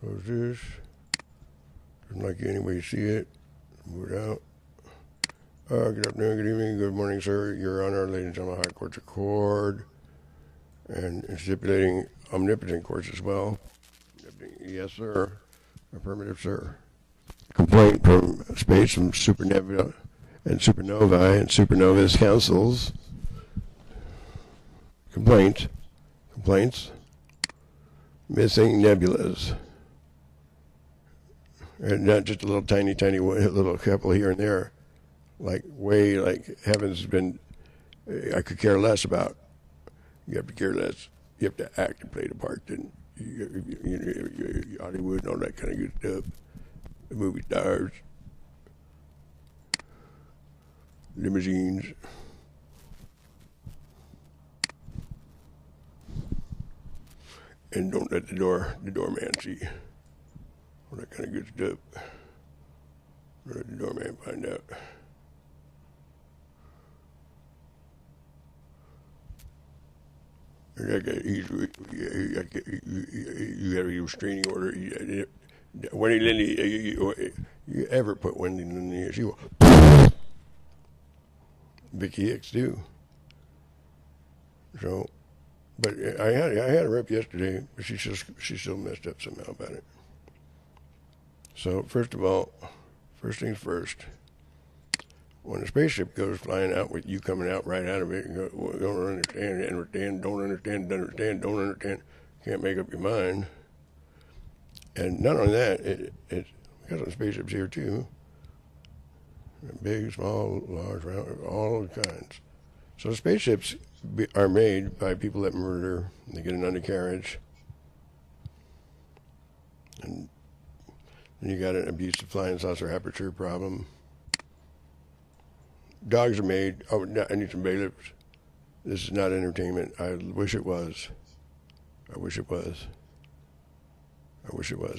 Close this. Doesn't like you anyway you see it. Move it out. Good afternoon, good evening, good morning, sir. Your Honor, ladies and gentlemen, High Court's Accord. And stipulating omnipotent courts as well. Yes, sir. Affirmative, sir. Complaint from space from supernebula and supernovae and supernovas councils. Complaints. Missing nebulas. And not just a little tiny little couple here and there. Like heaven's been, I could care less about. You have to care less. You have to act and play the part. Then Hollywood and all that kind of good stuff. The movie stars, limousines. And don't let the doorman see all that kind of good stuff. Don't let the doorman find out. That guy, you have a restraining order. Wendy Lindy, you ever put Wendy Lindy as you will. Vicky Hicks too. So, but I had a rep yesterday, but she still messed up somehow about it. So first of all, first things first. When a spaceship goes flying out with you coming out right out of it, you go, don't understand, can't make up your mind. And not only that, we got some spaceships here too. Big, small, large, round, all kinds. So spaceships are made by people that murder. They get an undercarriage. And then you got an abusive flying saucer aperture problem. Dogs are made. Oh, no, I need some bailiffs. This is not entertainment. I wish it was. I wish it was,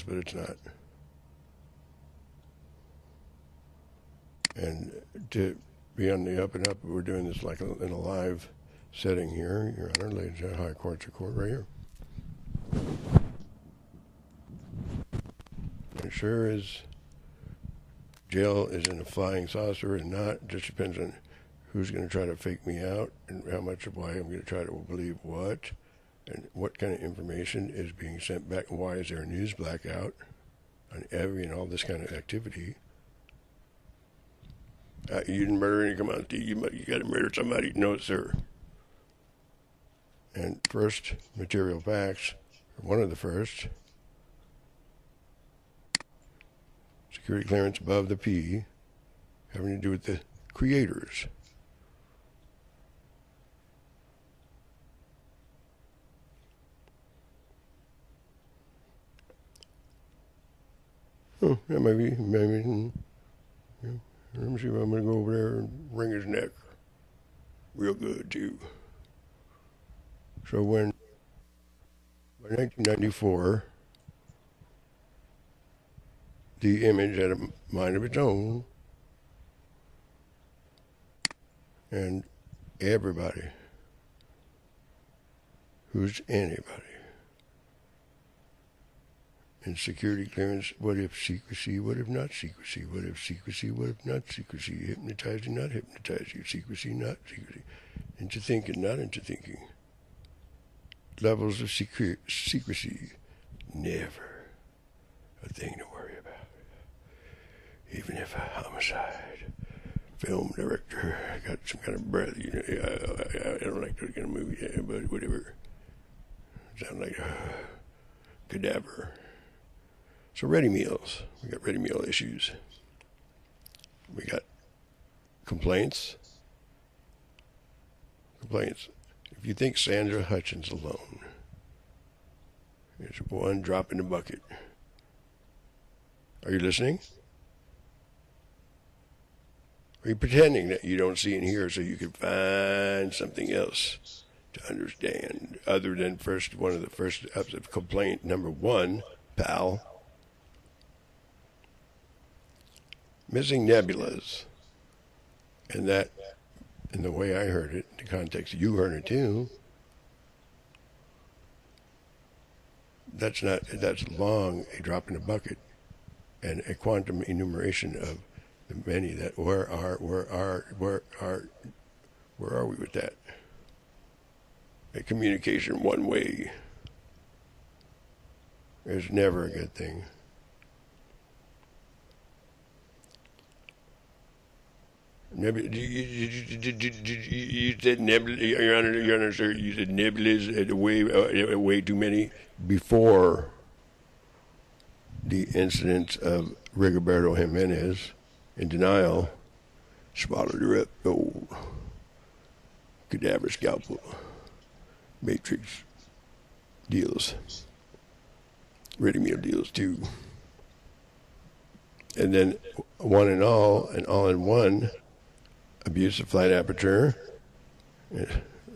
but it's not. And to be on the up and up, we're doing this like in a live setting here. Your Honor, ladies and gentlemen, High Court's Accord right here. It sure is. Jail is in a flying saucer and not. It just depends on who's going to try to fake me out and how much of why I'm going to try to believe what and what kind of information is being sent back and why is there a news blackout on every and all this kind of activity. You didn't murder any, come on, you got to murder somebody. No, sir. And first, material facts, one of the first. Security clearance above the P, having to do with the creators. Oh, yeah, maybe. Yeah. Let me see if I'm going to go over there and wring his neck real good, too. So by 1994, the image had a mind of its own, and everybody who's anybody in security clearance, what if secrecy, what if not secrecy, what if secrecy, what if not secrecy, hypnotizing, not hypnotizing, secrecy, not secrecy, into thinking, not into thinking, levels of secrecy, never a thing to worry about. Even if a homicide film director got some kind of breath, you know, I don't like those kind of movies, but whatever. Sound like a cadaver. So ready meals. We got ready meal issues. We got complaints. If you think Sandra Hutchens alone is one drop in the bucket, are you listening? Are you pretending that you don't see and hear so you can find something else to understand other than one of the first steps of complaint number one, pal? Missing nebulas. And that, in the way I heard it, the context you heard it too, that's long, a drop in a bucket, and a quantum enumeration of the many that where are we with that? A communication one way is never a good thing. You said nebula, Your Honor, sir, you said nebulas way too many before the incident of Rigoberto Jimenez in denial, swallowed her up, old cadaver scalpel, matrix deals, ready meal deals too. And then one and all in one, abusive flight aperture. The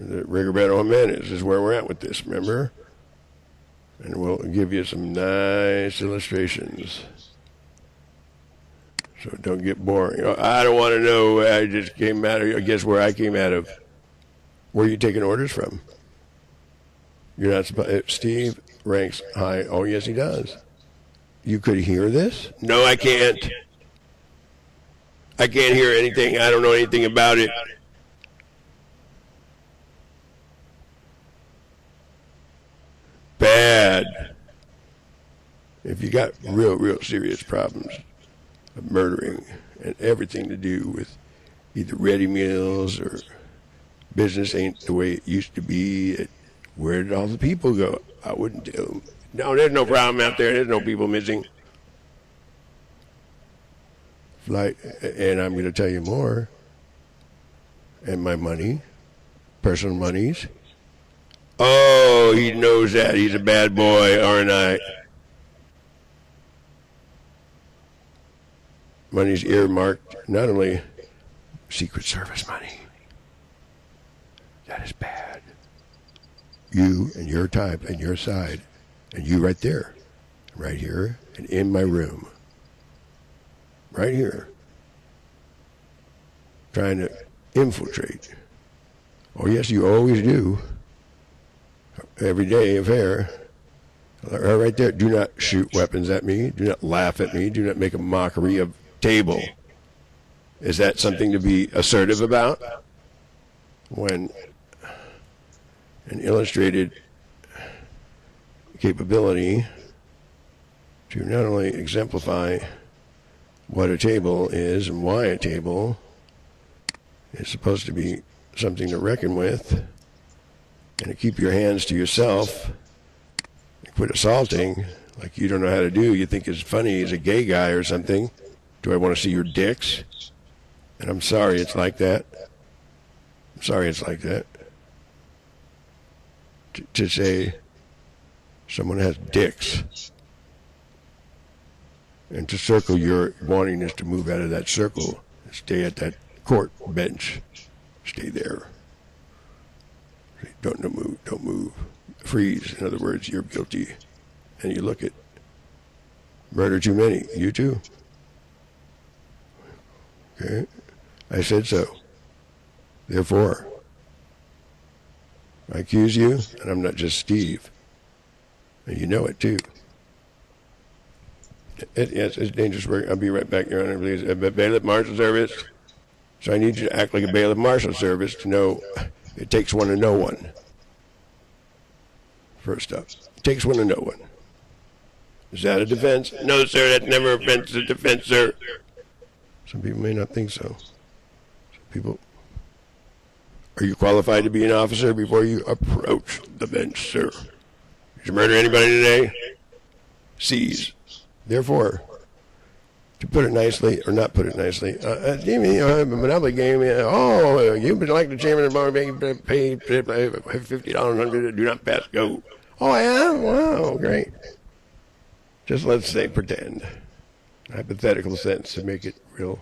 Rigoberto Jimenez is where we're at with this, remember? And we'll give you some nice illustrations. So don't get boring. I don't want to know. I just came out of, guess where I came out of. Where are you taking orders from? You're not supposed, Steve ranks high. Oh, yes, he does. You could hear this? No, I can't. I can't hear anything. I don't know anything about it. Bad. If you got real serious problems of murdering and everything to do with either ready meals or business ain't the way it used to be, where did all the people go? I wouldn't tell them. No, there's no problem out there. There's no people missing. Flight, and I'm going to tell you more. And my money, personal monies. Oh, he knows that. He's a bad boy, aren't I? Money's earmarked, not only Secret Service money. That is bad. You and your type and your side, and you right there, right here, and in my room. Right here, trying to infiltrate. Oh, yes, you always do. Everyday affair. Right there, do not shoot weapons at me. Do not laugh at me. Do not make a mockery of table. Is that something to be assertive about? When an illustrated capability to not only exemplify what a table is and why a table is supposed to be something to reckon with, and to keep your hands to yourself, and quit assaulting like you don't know how to do. You think it's funny as a gay guy or something. Do I want to see your dicks? And I'm sorry it's like that. I'm sorry it's like that. To say someone has dicks, and to circle your wanting us to move out of that circle, stay at that court bench, stay there. Don't move, don't move. Freeze, in other words, you're guilty. And you look at murder too many, you too. Okay, I said so. Therefore, I accuse you, and I'm not just Steve. And you know it too. Yes, it's dangerous work. I'll be right back, Your Honor, please. Bailiff Marshal Service. So I need you to act like a Bailiff Marshal Service to know it takes one to know one. First up, it takes one to know one. Is that a defense? No, sir, that's never a defense, sir. Some people may not think so. Some people. Are you qualified to be an officer before you approach the bench, sir? Did you murder anybody today? Seize. Therefore, to put it nicely, or not put it nicely, a Monopoly game, you've been like the chairman of the bar, pay $50, do not pass, go. Oh, yeah? Wow, great. Just let's say pretend. Hypothetical sense to make it real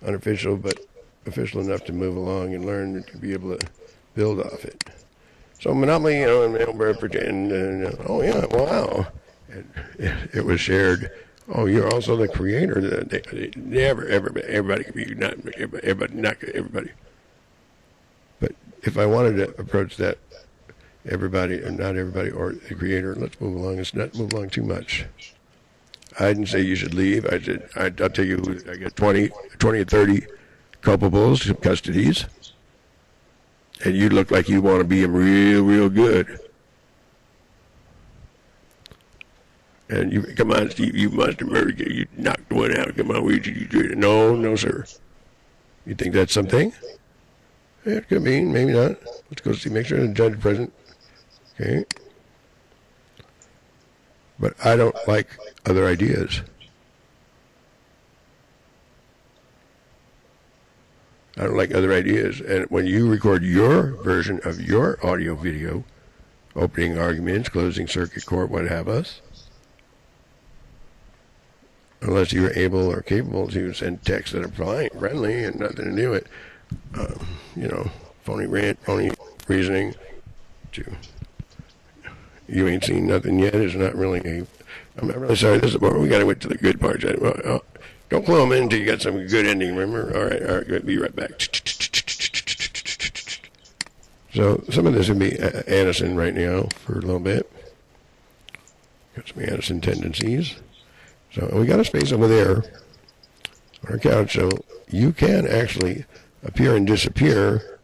unofficial, but official enough to move along and learn to be able to build off it. So Monopoly, and Melbourne pretend, oh yeah, wow. And it was shared. Oh, you're also the creator. Everybody can be, not everybody. But if I wanted to approach that everybody, or not everybody, or the creator. Let's move along. Let's not move along too much. I didn't say you should leave. I said, I'll tell you, I got 20 or 30 culpables, custodies, and you look like you want to be them real good. And you, come on, Steve, you must have murdered you. You knocked one out. Come on, you do it. No, sir. You think that's something? Yeah, it could be, maybe not. Let's go see, make sure the judge is present. Okay. But I don't like other ideas. I don't like other ideas. And when you record your version of your audio video, opening arguments, closing circuit court, what have us, unless you're able or capable to send texts that are friendly and nothing to do with, phony rant, phony reasoning, you ain't seen nothing yet is not really I'm not really sorry, this is we got to wait to the good parts. Don't clue them in until you got some good ending, remember? All right, be right back. So some of this would be Anderson right now for a little bit. Got some Anderson tendencies. So we got a space over there on our couch, so you can actually appear and disappear.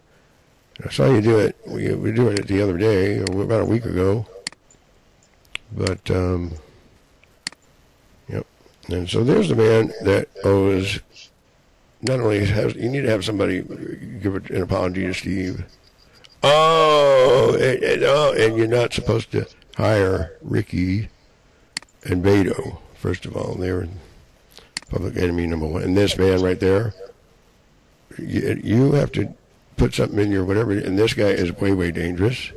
I saw you do it. We were doing it the other day, about a week ago. But, yep. And so there's the man that owes, not only you need to have somebody give an apology to Steve. And you're not supposed to hire Ricky and Beto. First of all, they're public enemy number one. And this man right there, you have to put something in your whatever. And this guy is way dangerous.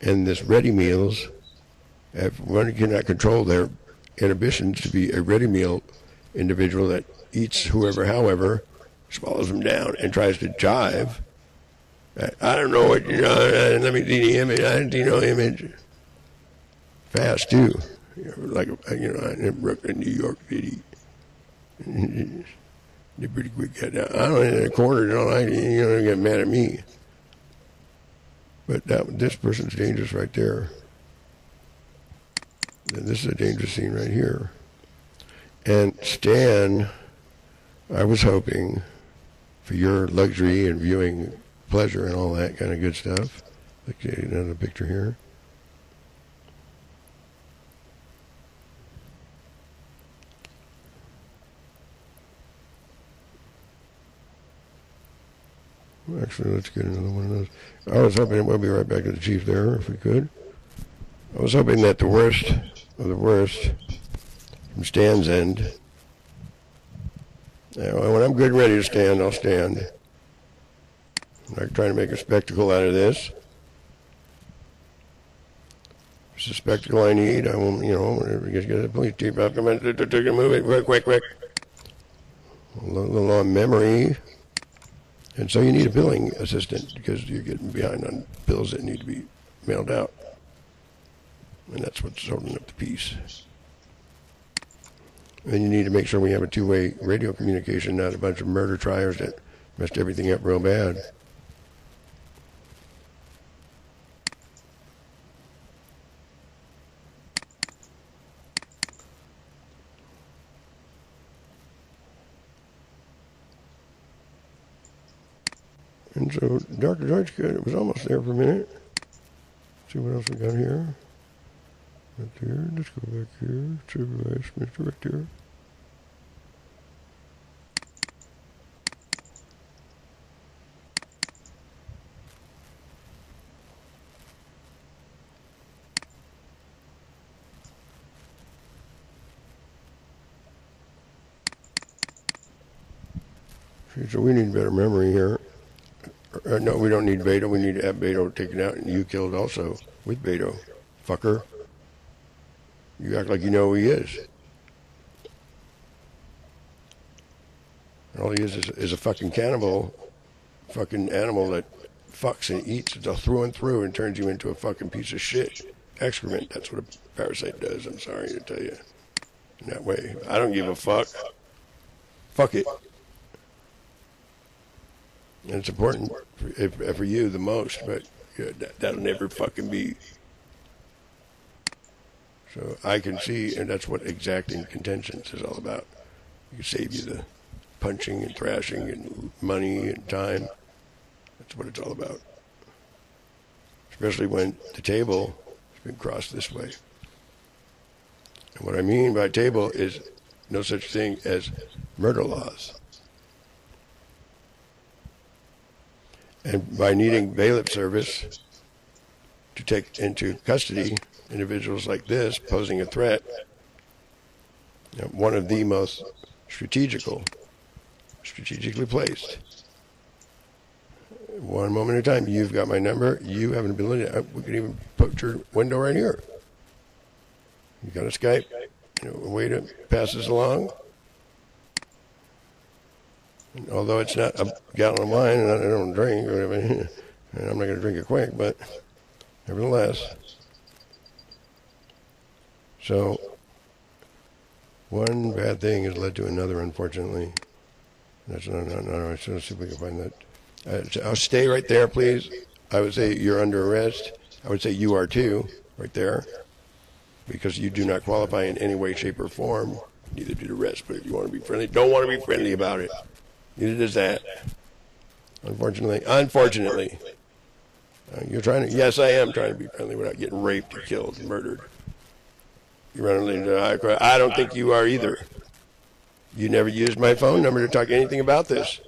And this ready meals, if one cannot control their inhibitions to be a ready meal individual that eats however, swallows them down and tries to jive. I don't know what, let me see the image. I didn't see no image. Fast, too. Like, in Brooklyn, New York City. They're pretty quick. I don't know, in the corner, don't get mad at me. But this person's dangerous right there. And this is a dangerous scene right here. And Stan, I was hoping for your luxury and viewing pleasure and all that kind of good stuff. Okay, another picture here. Actually, let's get another one of those. I was hoping we'll be right back to the chief there, if we could. I was hoping that the worst of the worst from Stan's end. When I'm good and ready to stand, I'll stand. I'm not trying to make a spectacle out of this. It's a spectacle I need. I won't, whenever you get the police chief up, come on, move it, quick. A little on memory. And so you need a billing assistant because you're getting behind on bills that need to be mailed out. And that's what's holding up the peace. And you need to make sure we have a two-way radio communication, not a bunch of murder triers that messed everything up real bad. And so Dr. George it was almost there for a minute. Let's see what else we got here. Right there. Let's go back here. Tribulation, Mr. Right there. See, so we need better memory here. No, we don't need Beto. We need to have Beto taken out, and you killed also with Beto. Fucker. You act like you know who he is. And all he is a fucking cannibal, fucking animal that fucks and eats through and through and turns you into a fucking piece of shit. Excrement. That's what a parasite does. I'm sorry to tell you. In that way. I don't give a fuck. Fuck it. And it's important for you the most, but Yeah, that'll never fucking be. So I can see, and that's what exacting contentions is all about. It can save you the punching and thrashing and money and time. That's what it's all about. Especially when the table has been crossed this way. And what I mean by table is no such thing as murder laws. And by needing bailiff service to take into custody individuals like this posing a threat, one of the most strategically placed. One moment at a time. You've got my number. You have an ability. We could even put your window right here. You got a Skype, a way to pass this along. And although it's not a gallon of wine, and I don't drink, or whatever, and I'm not going to drink it quick, but nevertheless. So, one bad thing has led to another, unfortunately. That's not. Let's see if we can find that. I'll stay right there, please. I would say you're under arrest. I would say you are too, right there, because you do not qualify in any way, shape, or form. Neither do the rest. But if you want to be friendly, don't want to be friendly about it. Neither does that. Unfortunately, you're trying to. Yes, I am trying to be friendly without getting raped, and killed, and murdered. You're running into I don't think you are either. You never used my phone number to talk anything about this.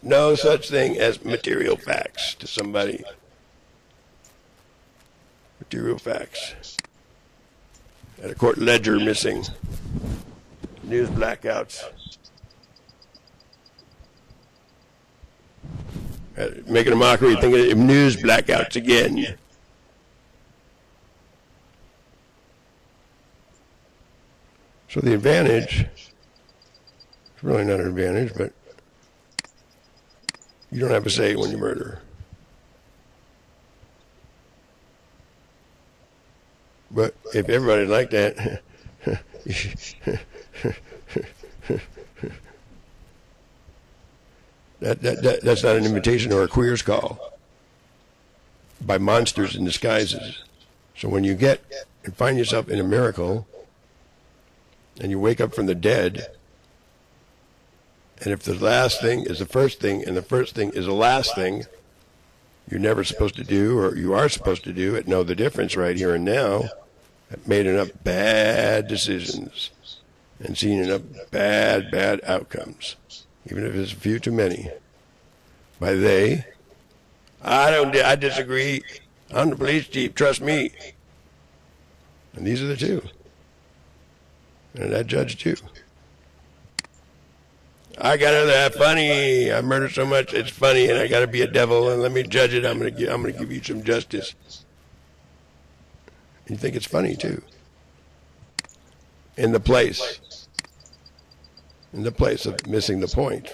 No such thing as material facts to somebody. Material facts. Had a court ledger missing. News blackouts. Making a mockery, thinking of news blackouts again. So the advantage, it's really not an advantage, but you don't have a say when you murder. But if everybody like that, that's not an invitation or a queer's call by monsters in disguises. So when you get and find yourself in a miracle, and you wake up from the dead, and if the last thing is the first thing, and the first thing is the last thing, you're never supposed to do, or you are supposed to do, know the difference right here and now, have made enough bad decisions, and seen enough bad outcomes, even if it's a few too many. By they, I disagree. I'm the police chief, trust me. And these are the two. And that judge too. I gotta that funny. I murdered so much it's funny, and I gotta be a devil. And let me judge it. I'm gonna give you some justice. You think it's funny too. In the place of missing the point.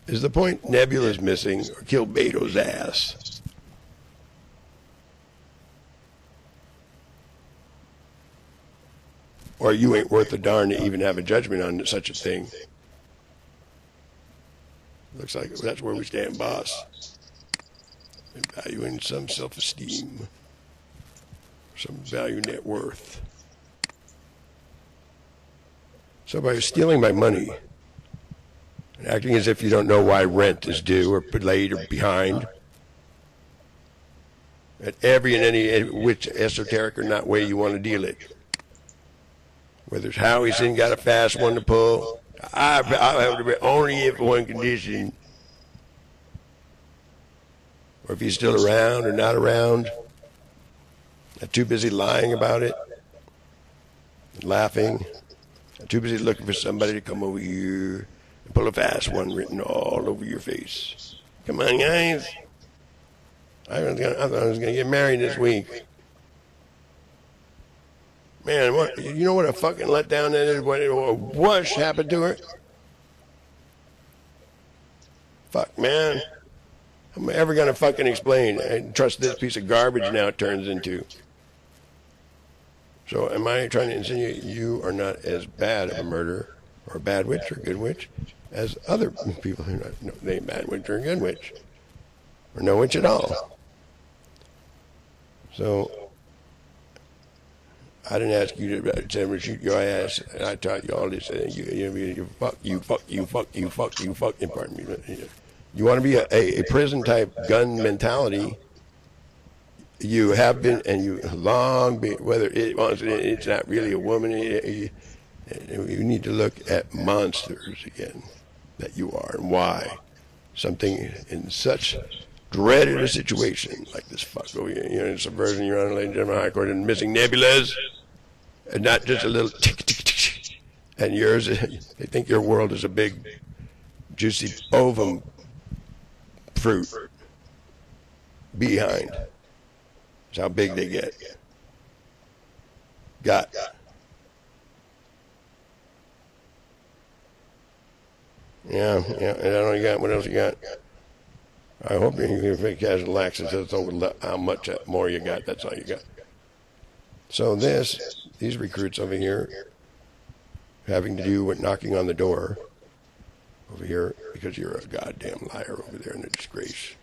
Is the point Nebula's missing, or kill Beto's ass? Or you ain't worth a darn to even have a judgment on such a thing. Looks like that's where we stand, boss. And valuing some self-esteem, some value net worth. So by stealing my money, and acting as if you don't know why rent is due or late or behind, at every and any which esoteric or not way you want to deal it. Whether it's Howie's got a fast one to pull, I'll have to be only if one condition, or if he's still around or not around. I'm too busy lying about it, laughing. I'm too busy looking for somebody to come over here and pull a fast one written all over your face. Come on, guys. I thought I was going to get married this week. Man, you know what a fucking letdown that is? What whoosh happened to her? Fuck, man. I'm ever going to fucking explain and trust this piece of garbage now it turns into. So am I trying to insinuate you are not as bad of a murderer or a bad witch or a good witch as other people who are not named bad witch or a good witch or no witch at all? So I didn't ask you to shoot your ass, and I taught you all this. You fuck, you fuck, you fuck, you fuck, you fuck. Pardon me. You want to be a prison type gun mentality. You have been, and you long been. Whether it's not really a woman. You need to look at monsters again that you are, and why something in such dreaded a situation like this fuck over here, in subversion, Your Honor, ladies and gentlemen, High Court, and missing nebulas, and not just a little tick, tick, tick, tick. And yours, they think your world is a big, juicy ovum fruit behind. That's how big they get. Got. Yeah, and I don't know what else you got. I hope you can fake cash and laxes. That's over how much more you got. That's all you got. So these recruits over here, having to do with knocking on the door over here, because you're a goddamn liar over there and a disgrace.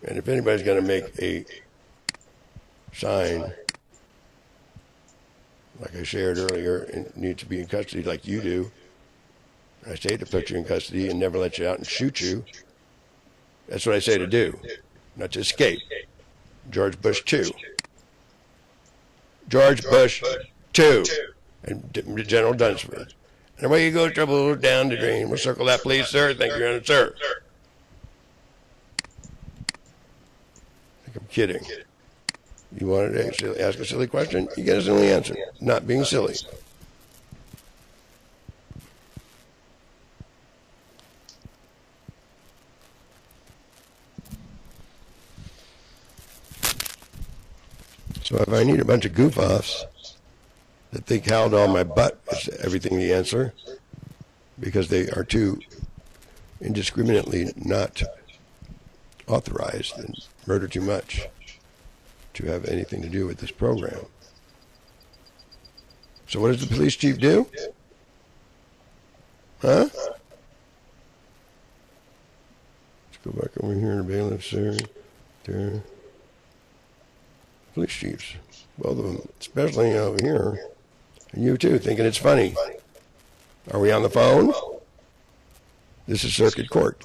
And if anybody's going to make a sign, like I shared earlier, and need to be in custody like you do, I say to put you in custody and never let you out and shoot you. That's what I say to do, not to escape. George Bush 2. George Bush 2. And General Dunsford. And away you go, trouble down the drain. We'll circle that, please, sir. Thank you, Your Honor, sir. I think I'm kidding. You wanted to actually ask a silly question? You get a silly answer. Not being silly. So if I need a bunch of goof-offs that think howled on my butt is everything the answer, because they are too indiscriminately not authorized and murder too much to have anything to do with this program. So what does the police chief do? Huh? Let's go back over here to bailiff, sir. There. Police chiefs, both of them, especially over here, and you too, thinking it's funny. Are we on the phone? This is circuit court.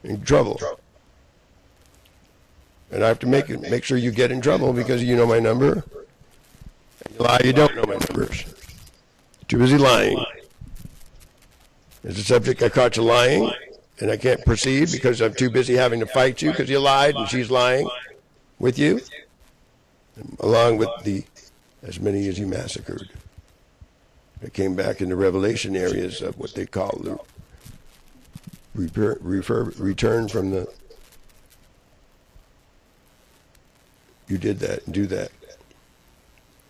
In trouble. And I have to make sure you get in trouble because you know my number. And you lie, you don't know my numbers. Too busy lying. As a subject, I caught you lying, and I can't proceed because I'm too busy having to fight you because you lied and she's lying with you, along with as many as you massacred. They came back in the revelation areas of what they call the return from the, you did that and do that,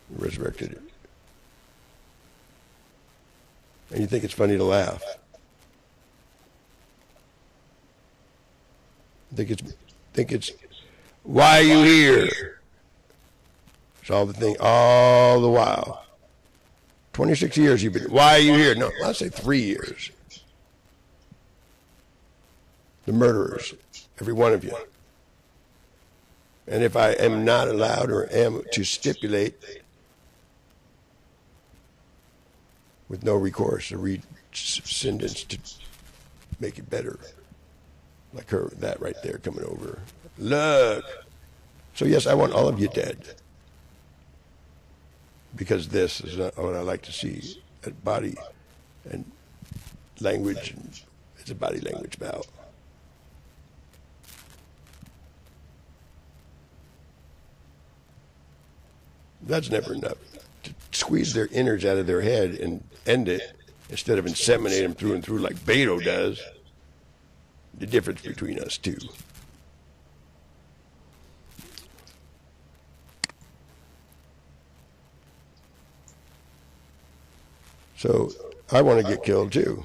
resurrected it. And you think it's funny to laugh. Think it's why are you here? It's all the thing, all the while. 26 years you've been, why are you here? No, I'll say 3 years. The murderers, every one of you. And if I am not allowed or am to stipulate with no recourse, a rescindance to make it better. Like that right there coming over. Look. So yes, I want all of you dead. Because this is not what I like to see. At body and language, it's a body language bout. That's never enough. To squeeze their innards out of their head and end it, instead of inseminate them through and through like Beto does. The difference between us two. So I want to get killed too.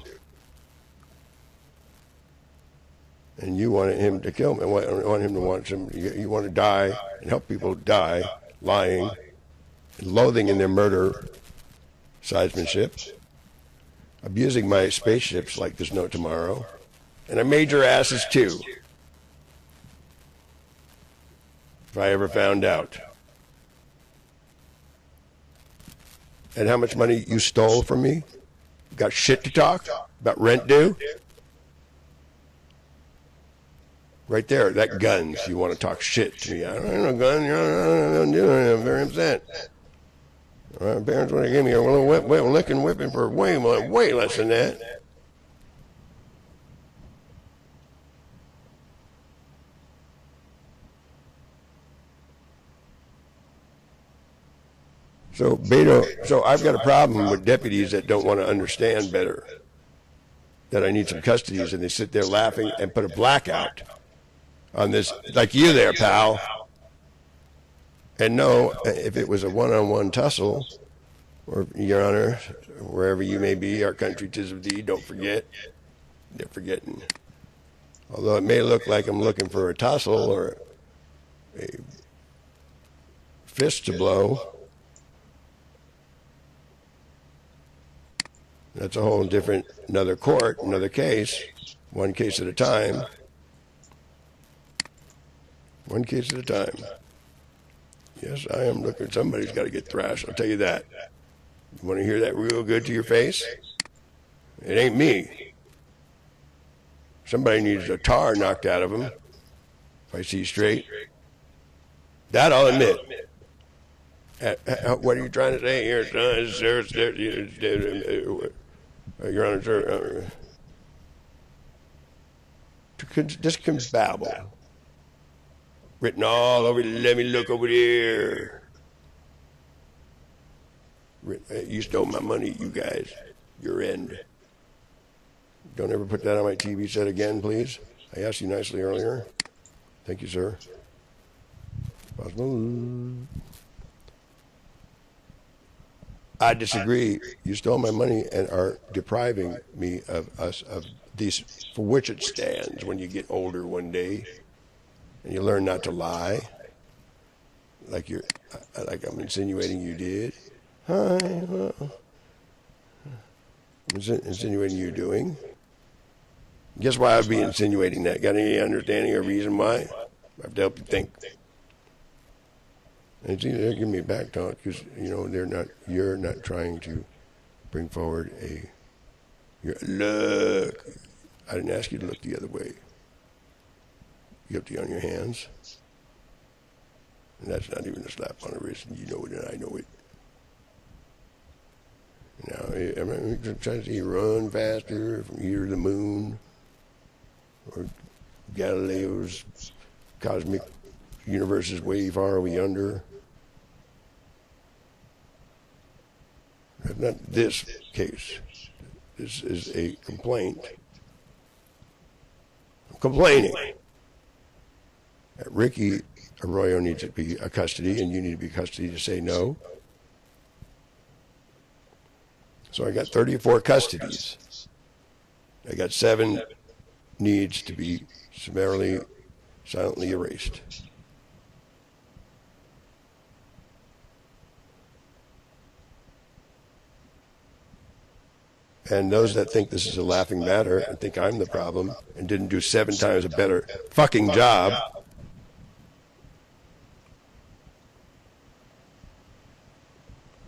And you want him to kill me. I want him to want some. You want to die and help people die, lying, and loathing in their murder, seismanship, abusing my spaceships like there's no tomorrow, And I made your asses too. If I ever found out. And how much money you stole from me? Got shit to talk about rent due? Right there, that guns. You want to talk shit to me. I don't have no gun. I don't do it. I'm very upset. My parents want to give me a little licking whipping for way less than that. So, Beto, so I've got a problem with deputies that don't want to understand better that I need some custodies, and they sit there laughing and put a blackout on this, like you there, pal. And no, if it was a one-on-one tussle, or, Your Honor, wherever you may be, our country 'tis of thee, don't forget. They're forgetting. Although it may look like I'm looking for a tussle or a fist to blow, that's a whole different, another court, another case, one case at a time. One case at a time. Yes, I am looking. Somebody's got to get thrashed. I'll tell you that. You want to hear that real good to your face? It ain't me. Somebody needs a tar knocked out of him. If I see straight. That I'll admit. What are you trying to say here, sir? Your Honor, sir. Just can babble. Written all over, let me look over there. You stole my money, you guys. Your end. Don't ever put that on my TV set again, please. I asked you nicely earlier. Thank you, sir. Possible. I disagree. You stole my money and are depriving me of these, for which it stands when you get older one day. And you learn not to lie, like I'm insinuating you did. Insinuating you're doing. Guess why I'd be insinuating that? Got any understanding or reason why? I have to help you think. And see, they're giving me back talk because you're not trying to bring forward look. I didn't ask you to look the other way. Guilty on your hands. And that's not even a slap on the wrist, and you know it, and I know it. Now, I'm trying to see you run faster from here to the moon, or Galileo's cosmic universe is way far away yonder. That's not this case. This is a complaint. I'm complaining. Ricky Arroyo needs to be a custody, and you need to be custody to say no. So I got 34 custodies. I got 7 needs to be summarily, silently erased. And those that think this is a laughing matter and think I'm the problem and didn't do 7 times a better fucking job,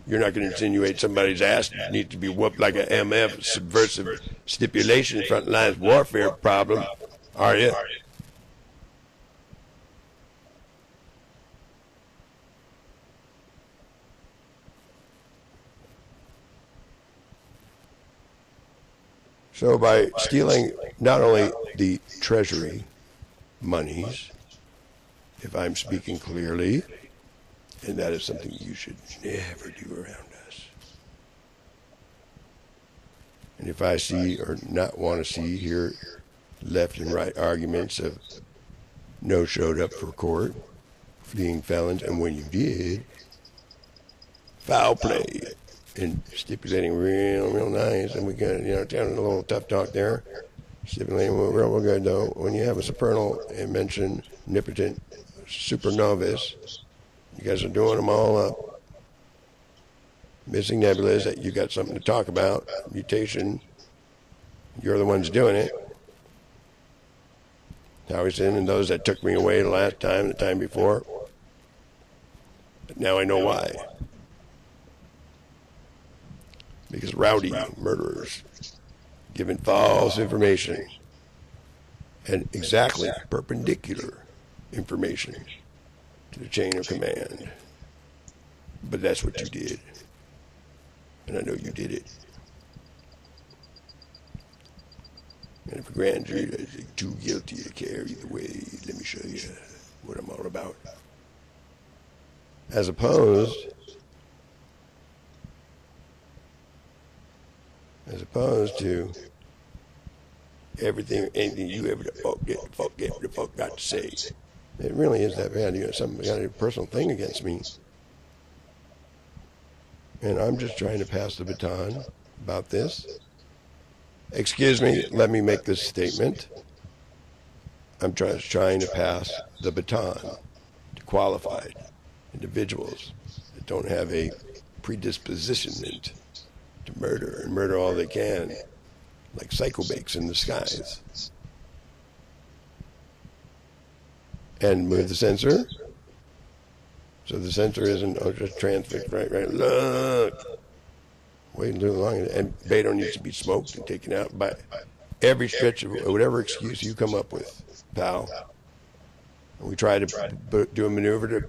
you're not going to insinuate somebody's ass needs to be whooped like an MF, subversive stipulation, front lines warfare problem, are you? So by stealing not only the Treasury monies, if I'm speaking clearly, and that is something you should never do around us. And if I see or not want to see here left and right arguments of no showed up for court, fleeing felons, and when you did, foul play, and stipulating real nice, and we got, down a little tough talk there. Stipulating real good though. When you have a supernal mention, omnipotent, supernovas, you guys are doing them all up. Missing nebulas that you got something to talk about. Mutation. You're the ones doing it. Taoiseach, and those that took me away the last time, the time before. But now I know why. Because rowdy murderers giving false information and exactly perpendicular information to the chain of command. But that's what you did. And I know you did it. And if a grand jury is too guilty to care either way, let me show you what I'm all about. As opposed to anything you ever the fuck got to say. It really is that bad. You know, something got a personal thing against me. And I'm just trying to pass the baton about this. Excuse me, let me make this statement. I'm trying to pass the baton to qualified individuals that don't have a predisposition to murder and murder all they can, like psychobakes in the skies. And move the sensor. So the sensor isn't just transfixed, right, look. Wait a little longer. And Beto needs to be smoked and taken out by every stretch of whatever excuse you come up with, pal. And we tried to do a maneuver to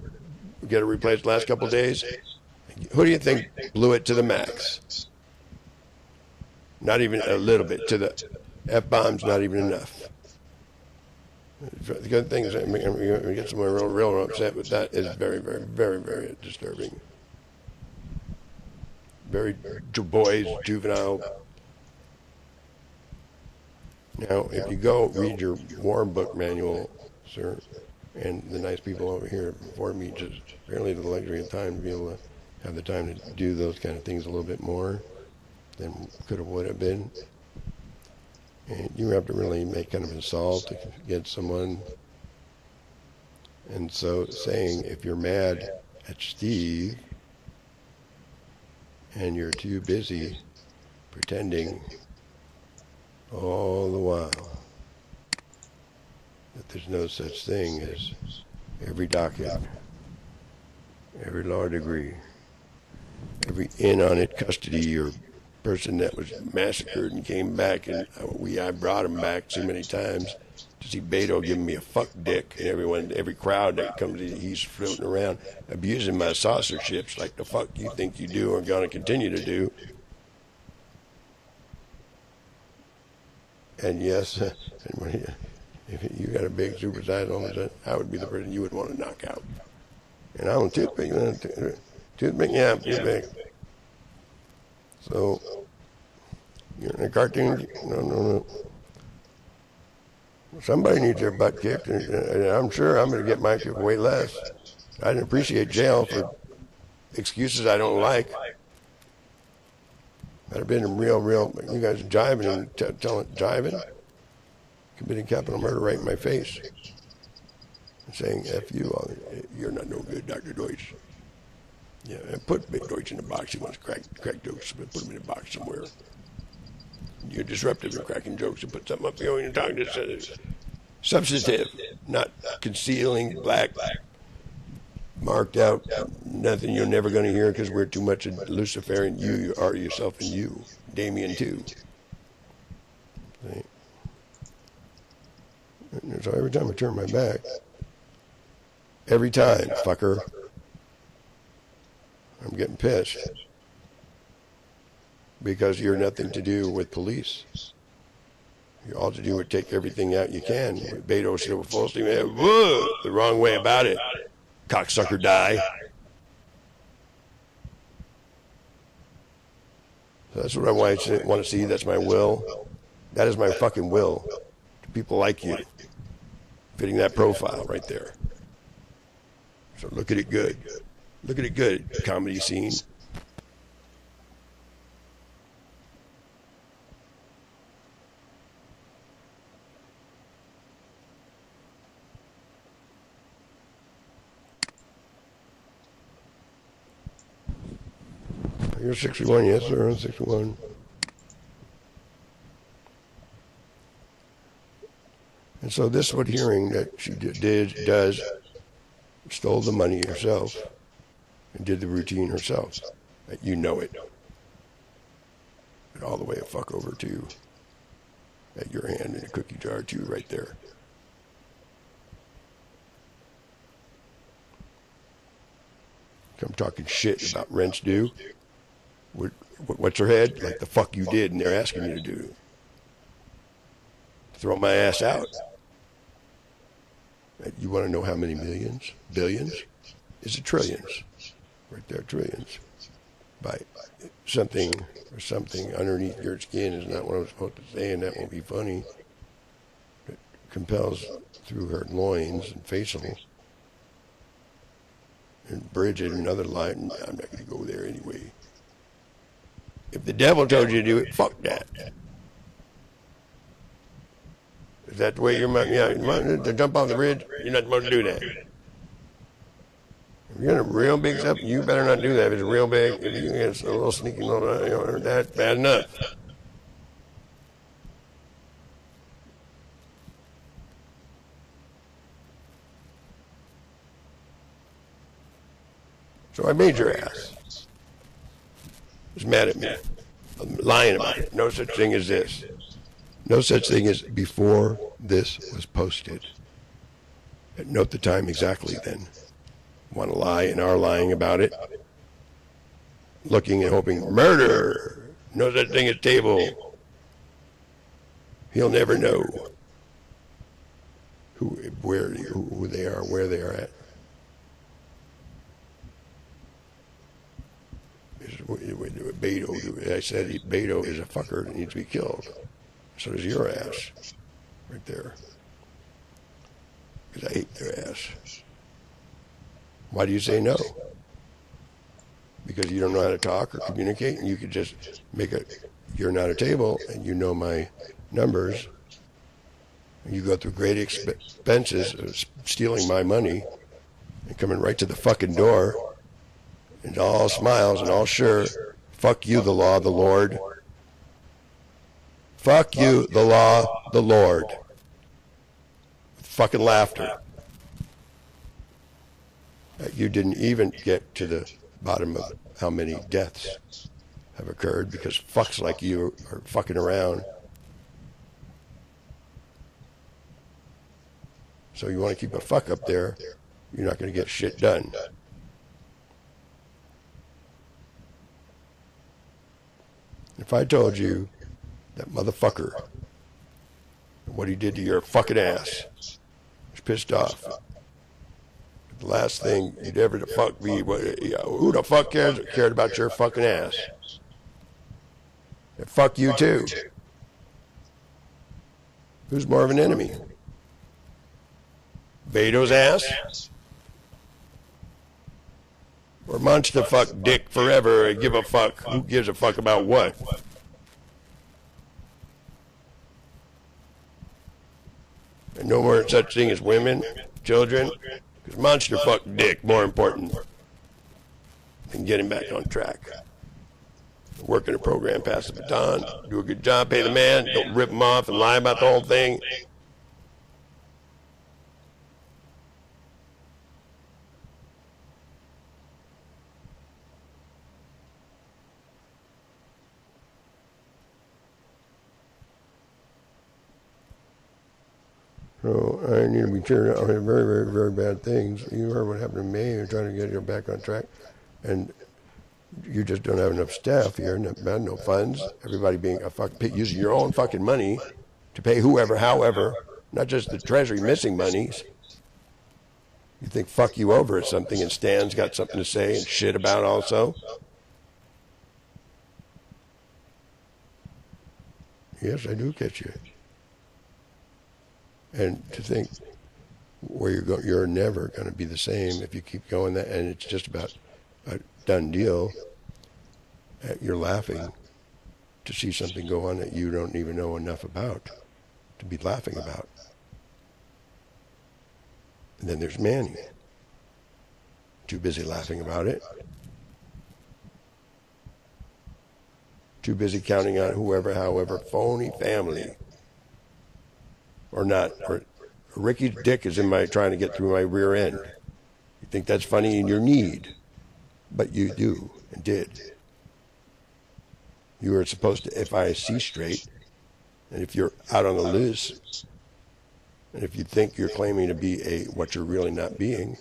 get it replaced the last couple of days. Who do you think blew it to the max? Not even a little bit. To the F-bombs, not even enough. The good thing is, we get someone real upset, but that is very, very, very, very disturbing. Very boys, juvenile. Now, if you go read your war book manual, sir, and the nice people over here before me just barely the luxury of time to be able to have the time to do those kind of things a little bit more than could have, would have been. And you have to really make kind of an assault to get someone. And so saying if you're mad at Steve and you're too busy pretending all the while that there's no such thing as every docket, every law degree, every in on it custody or person that was massacred and came back, and I brought him back so many times to see Beto giving me a fuck dick, and every crowd that comes, he's floating around abusing my saucer ships like the fuck you think you do or gonna continue to do. And yes, if you got a big supersize on, I would be the person you would want to knock out. And I don't toothpick, yeah, toothpick. So, you're in a cartoon? No. Somebody needs their butt kicked, and I'm sure I'm going to get my kick way less. I didn't appreciate jail for excuses I don't like. I'd have been real, you guys jiving and jiving, committing capital murder right in my face, and saying, F you, you're not no good, Dr. Deutsch. Yeah, and put Big Deutsch in a box. He wants to crack jokes, but put him in a box somewhere. You're disruptive in cracking jokes and put something up here when you're talking to substantive, not concealing, black, marked out, nothing you're never going to hear because we're too much a Luciferian. You are yourself and you. Damien too. See? And so every time I turn my back, every time, fucker, I'm getting pissed because you're nothing to do with police. You all to do is take everything out you can. Beto said with full steam ahead, whoa, the wrong way about it. Cocksucker die. So that's what I want to see. That's my will. That is my fucking will. To people like you. Fitting that profile right there. So look at it good. Look at it good, comedy scene. You're 61, yes sir, I'm 61. And so this would hearing that she does, stole the money herself and did the routine herself. You know it. And all the way a fuck over to at your hand in a cookie jar too, right there. Come talking shit about rents due. What's her head? Like the fuck you did and they're asking you to do. Throw my ass out. You want to know how many millions? Billions? Is it trillions? Right there, trillions. By something or something underneath your skin is not what I'm supposed to say, and that won't be funny. It compels through her loins and facial. And Bridget, another line, I'm not going to go there anyway. If the devil told you to do it, fuck that. Is that the way you're, to jump off the bridge? You're not supposed to do that. If you're in a real big stuff, you better not do that. If it's real big, if you get a little sneaky, that's bad enough. So I made your ass. Was mad at me. I'm lying about it. No such thing as this. No such thing as before this was posted. Note the time exactly then. Want to lie and are lying about it. Looking and hoping, murder. No such thing as table. He'll never know who they are, where they are at. Beto, I said Beto is a fucker that needs to be killed. So does your ass, right there. Because I hate their ass. Why do you say no? Because you don't know how to talk or communicate, and you could just make you're not a table, and you know my numbers, and you go through great expenses of stealing my money and coming right to the fucking door, and all smiles and all sure, fuck you, the law, the Lord. Fuck you, the law, the Lord. Fucking laughter. You didn't even get to the bottom of how many deaths have occurred because fucks like you are fucking around. So you want to keep a fuck up there, you're not going to get shit done. If I told you that motherfucker, what he did to your fucking ass, was pissed off. The last thing you'd ever to fuck me, who the fuck cared about your fucking ass? And fuck you too. Who's more of an enemy? Beto's ass? Or monster fuck dick forever and give a fuck? Who gives a fuck about what? And no more such thing as women, children, because monster fuck dick more important than getting back on track. Work in a program, pass the baton, do a good job, pay the man, don't rip him off and lie about the whole thing. So I need to be cheered out. I have very, very, very bad things. You heard what happened to me. You're trying to get you back on track. And you just don't have enough staff here, no funds. Everybody being using your own fucking money to pay whoever, however, not just the Treasury missing monies. You think fuck you over at something and Stan's got something to say and shit about also? Yes, I do catch you. And to think where you're never going to be the same if you keep going that, and it's just about a done deal. You're laughing to see something go on that you don't even know enough about to be laughing about. And then there's Manny, too busy laughing about it, too busy counting on whoever, however, phony family. Or not, or Ricky's dick is in my, trying to get through my rear end. You think that's funny in your need, but you do and did. You were supposed to, if I see straight, and if you're out on the loose, and if you think you're claiming to be a what you're really not being,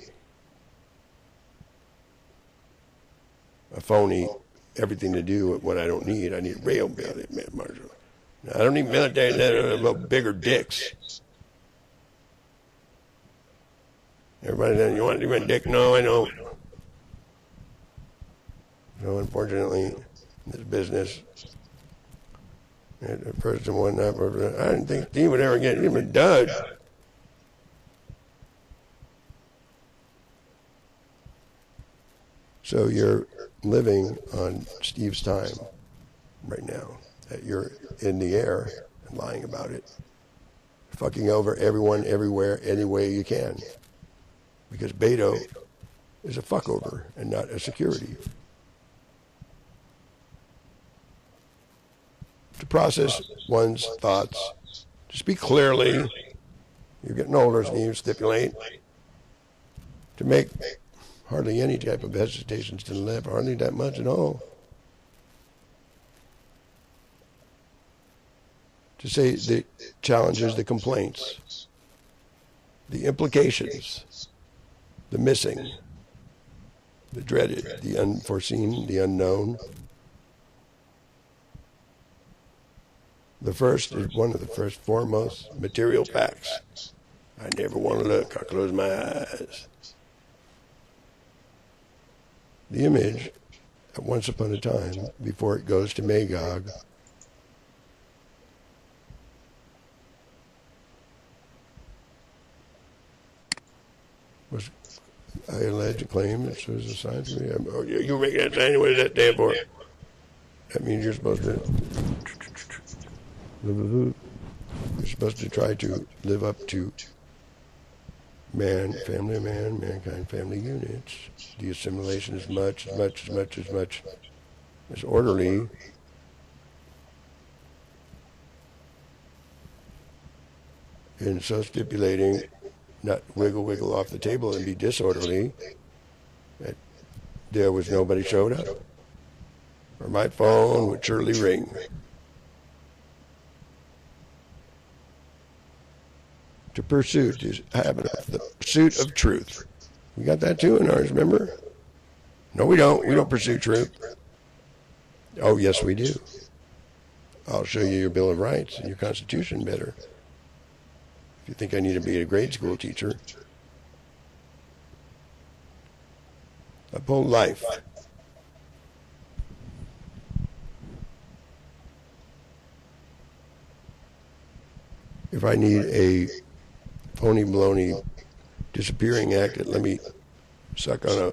a phony, everything to do with what I don't need. I need real military, Marshal. I don't need military that are about bigger dicks. Everybody says, you want a dick? No, I don't. So unfortunately, in this business, the person won that. I didn't think Steve would ever get even a dud. So you're living on Steve's time right now. That you're in the air and lying about it. Fucking over everyone, everywhere, any way you can. Because Beto is a fuckover and not a security. To process one's thoughts, to speak clearly, you're getting older, Steve, stipulate, to make hardly any type of hesitations to live, hardly that much at all. To say the challenges, the complaints, the implications, the missing, the dreaded, the unforeseen, the unknown. The first is one of the first foremost material facts. I never want to look, I close my eyes. The image, at once upon a time, before it goes to Magog, was, I allege a claim that shows a sign to me. Oh, you making that sign? What does that stand for? That means you're supposed to try to live up to man, mankind, family units. The assimilation as much as orderly. And so stipulating, not wiggle off the table and be disorderly, that there was nobody showed up. Or my phone would surely ring. To pursue, to have the pursuit of truth. We got that too in ours, remember? No, we don't. We don't pursue truth. Oh, yes, we do. I'll show you your Bill of Rights and your Constitution better. If you think I need to be a grade school teacher. Uphold life. If I need a phony baloney disappearing act that let me suck on a,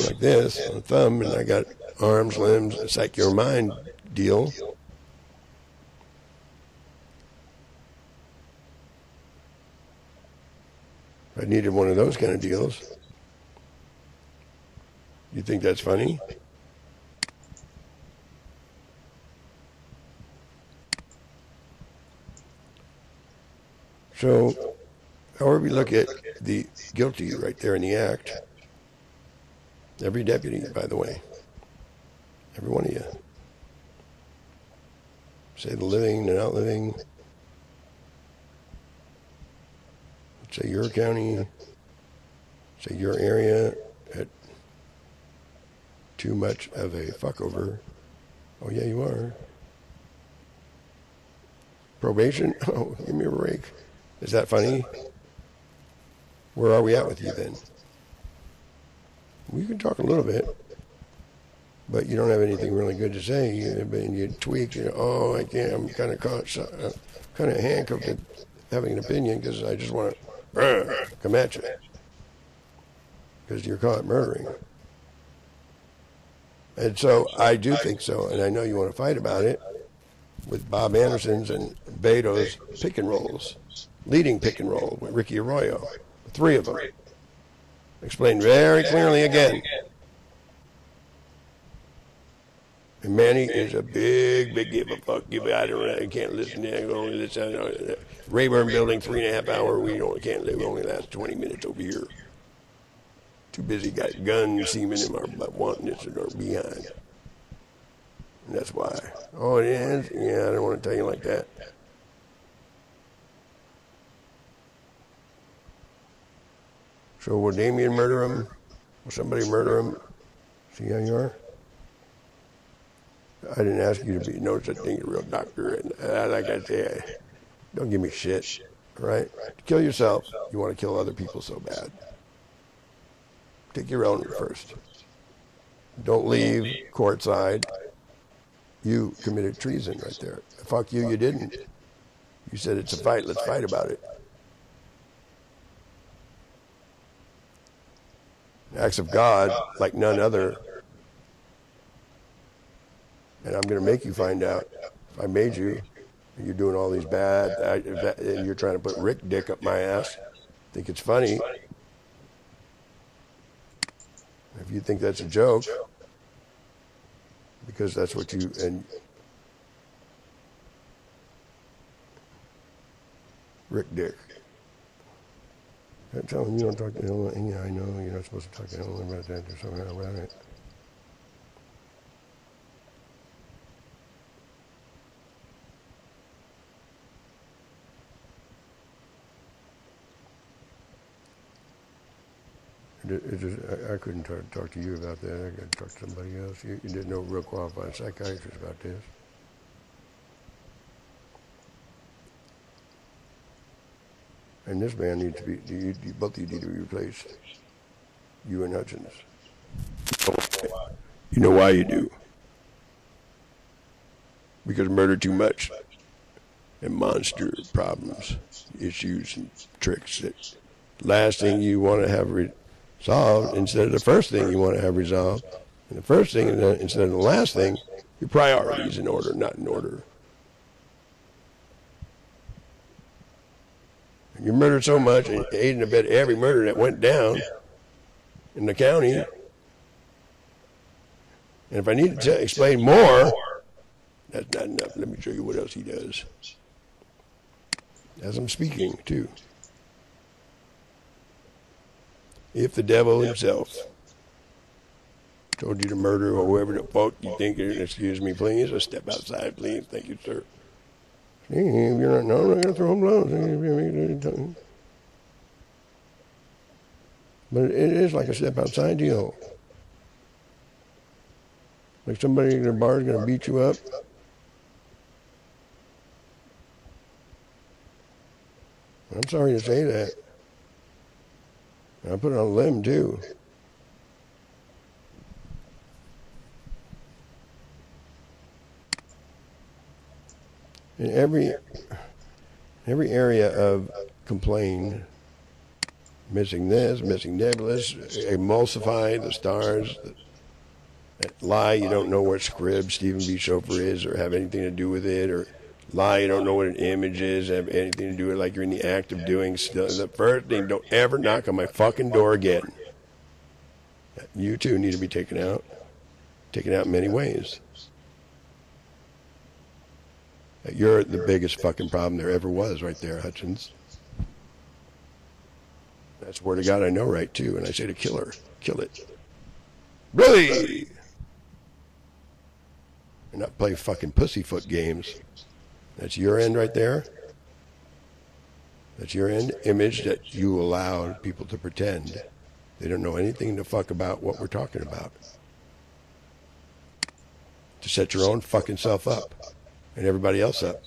like this, on a thumb, and I got arms, limbs, a psych your mind deal. I needed one of those kind of deals. You think that's funny? So, however we look at the guilty right there in the act, every deputy, by the way, every one of you, say the living, the not living, say your county, say your area at too much of a fuckover. Oh yeah, you are. Probation? Oh, give me a break. Is that funny? Where are we at with you then? We can talk a little bit, but you don't have anything really good to say. You tweak, oh, I can't, I'm kind of caught, kind of handcuffed to having an opinion because I just want to come at you because you're caught murdering. And so I do think so, and I know you want to fight about it with Bob Anderson's and Beto's pick and rolls. Leading pick and roll with Ricky Arroyo, three of them. Explained very clearly again. Manny is a big give a fuck. I can't listen to it. Only listen. Rayburn building 3.5 hour. We can't live. Only last 20 minutes over here. Too busy. Got gun semen in our butt, wanting this in our behind. And that's why. Oh, it is? Yeah, I don't want to tell you like that. So will Damien murder him? Will somebody murder him? See how you are? I didn't ask you to be no such thing as a real doctor. And like I say, don't give me shit. All right? To kill yourself, you want to kill other people so bad. Take your own first. Don't leave courtside. You committed treason right there. Fuck you, you didn't. You said it's a fight, let's fight about it. Acts of God, like none other. And I'm going to make you find out. If I made you, and you're doing all these bad, and you're trying to put Rick dick up my ass, think it's funny. If you think that's a joke, because that's what you, and Rick Dick. I'm telling you don't talk to Helen. Yeah, I know you're not supposed to talk to Helen about that or something about it. I couldn't talk to you about that. I got to talk to somebody else. You didn't know a real qualified psychiatrist about this. And this man needs to be, both of you need to be replaced. You and Huchens. You know why you do. Because murder too much. And monster problems, issues, and tricks. That last thing you want to have resolved instead of the first thing you want to have resolved. And the first thing instead of the last thing, your priorities in order, not in order. You murdered so much and aided and abetted every murder that went down in the county. And if I need to explain more, that's not enough. Let me show you what else he does. As I'm speaking, too. If the devil himself told you to murder or whoever the fuck you think it is, excuse me, please, or step outside, please. Thank you, sir. See, if you're not, no, I'm not going to throw blows. But it is like a step outside deal. Like somebody in the bar is going to beat you up. I'm sorry to say that. I put it on a limb, too. In every area of complaint, missing this, missing Nebulas, emulsify the stars, that lie you don't know what scrib Stephen B. Chauffeur is or have anything to do with it, or lie you don't know what an image is, have anything to do with it, like you're in the act of doing still. The first thing, don't ever knock on my fucking door again. You too need to be taken out in many ways. You're the biggest fucking problem there ever was right there, Huchens. That's word of God I know right too, and I say to kill her, kill it. Really? And not play fucking pussyfoot games. That's your end right there. That's your end image that you allowed people to pretend. They don't know anything to fuck about what we're talking about. To set your own fucking self up. And everybody else up,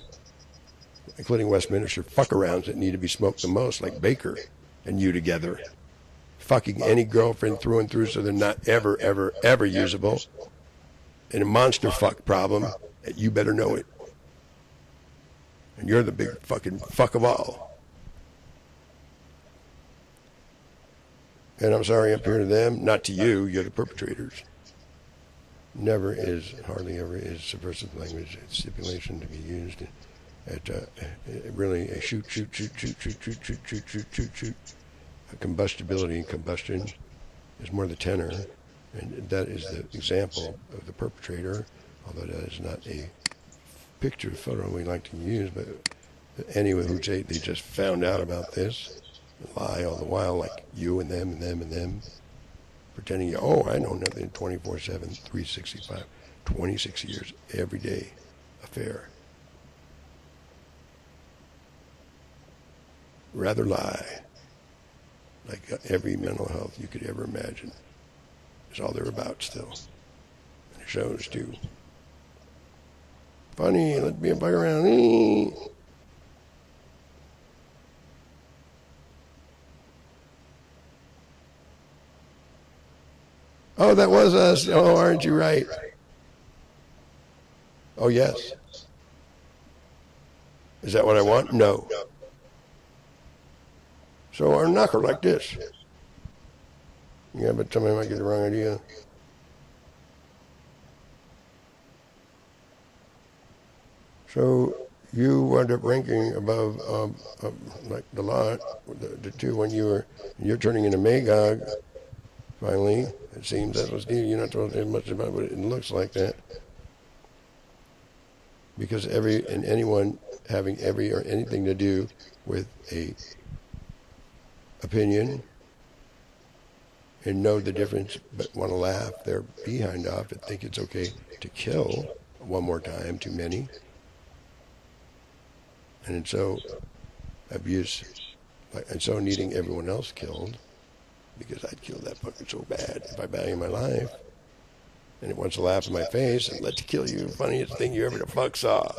including Westminster fuck-arounds that need to be smoked the most, like Baker and you together. Fucking any girlfriend through and through so they're not ever, ever, ever usable. And a monster fuck problem, that you better know it. And you're the big fucking fuck of all. And I'm sorry up here to them, not to you, you're the perpetrators. Never is, hardly ever is subversive language stipulation to be used at really a shoot. A combustibility and combustion is more the tenor, and that is the example of the perpetrator although that is not a picture photo we like to use, but anyway, who say they just found out about this, lie all the while, like you and them and them and them, pretending, oh, I know nothing, 24/7, 365, 26 years, every day, affair. Rather lie, like every mental health you could ever imagine. It's all they're about still. And it shows too. Funny, let's be a bug around. Oh, that was us. Oh, aren't you right? Oh, yes. Is that what I want? No. So our knocker like this. Yeah, but somebody might get the wrong idea. So you wound up ranking above, like the lot, the two when you're turning into Magog. Finally, it seems that was you're not supposed to say much about it, but it looks like that. Because anyone having every or anything to do with a opinion and know the difference but want to laugh their behind off and think it's okay to kill one more time too many. And so abuse, and so needing everyone else killed, because I'd kill that fucker so bad if I value my life. And it wants to laugh in my face and let's kill you, funniest thing you ever the fuck saw.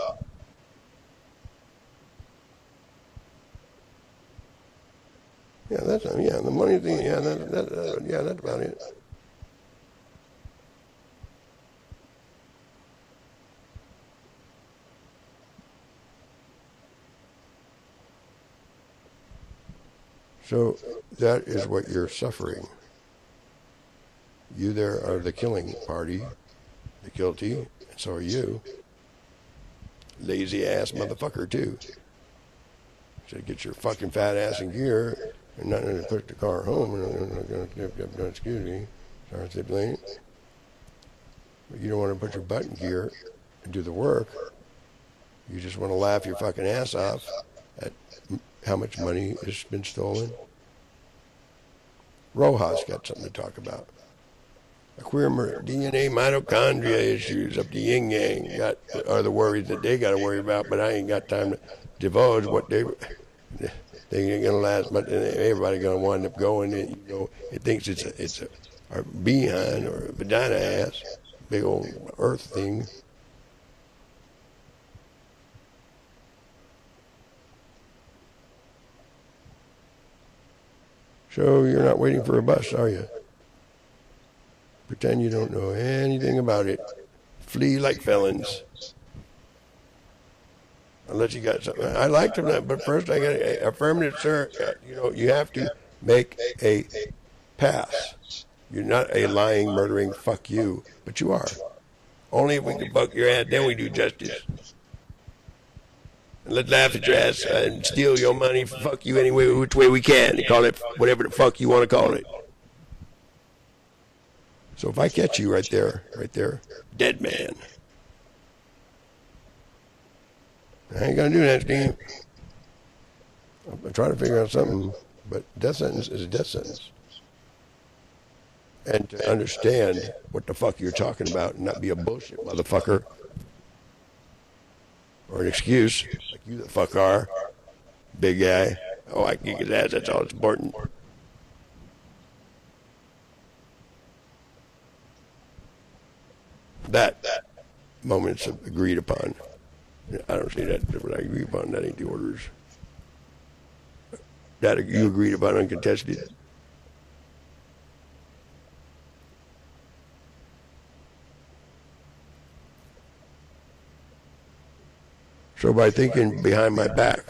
Yeah, the money thing, yeah, that's about it. So that is what you're suffering. You there are the killing party, the guilty, and so are you. Lazy ass motherfucker too. Should get your fucking fat ass in gear and not going to push the car home. Excuse me, sorry, stipulate. But you don't want to put your butt in gear and do the work. You just want to laugh your fucking ass off at how much money has been stolen. Rojas got something to talk about. A queer DNA mitochondria issues up the yin yang are the worries that they got to worry about, but I ain't got time to divulge what they ain't gonna last much, and everybody gonna wind up going. And, it thinks it's a behind or a vagina ass, big old earth thing. So you're not waiting for a bus, are you? Pretend you don't know anything about it. Flee like felons. Unless you got something. I liked them, but first I got affirmative, sir. You have to make a pass. You're not a lying, murdering fuck you, but you are. Only if we can fuck your ass, then we do justice. And let's laugh at your ass and steal your money, fuck you any way, which way we can, and call it whatever the fuck you want to call it. So if I catch you right there, dead man. I ain't gonna do that, Steve. I'm trying to figure out something, but death sentence is a death sentence. And to understand what the fuck you're talking about and not be a bullshit motherfucker. Or an excuse, like you the fuck are, big guy. Oh, I can kick his ass, that's all that's important. That moment's agreed upon. I don't see that what I agree upon, that ain't the orders. That you agreed upon uncontested. So by thinking behind my back,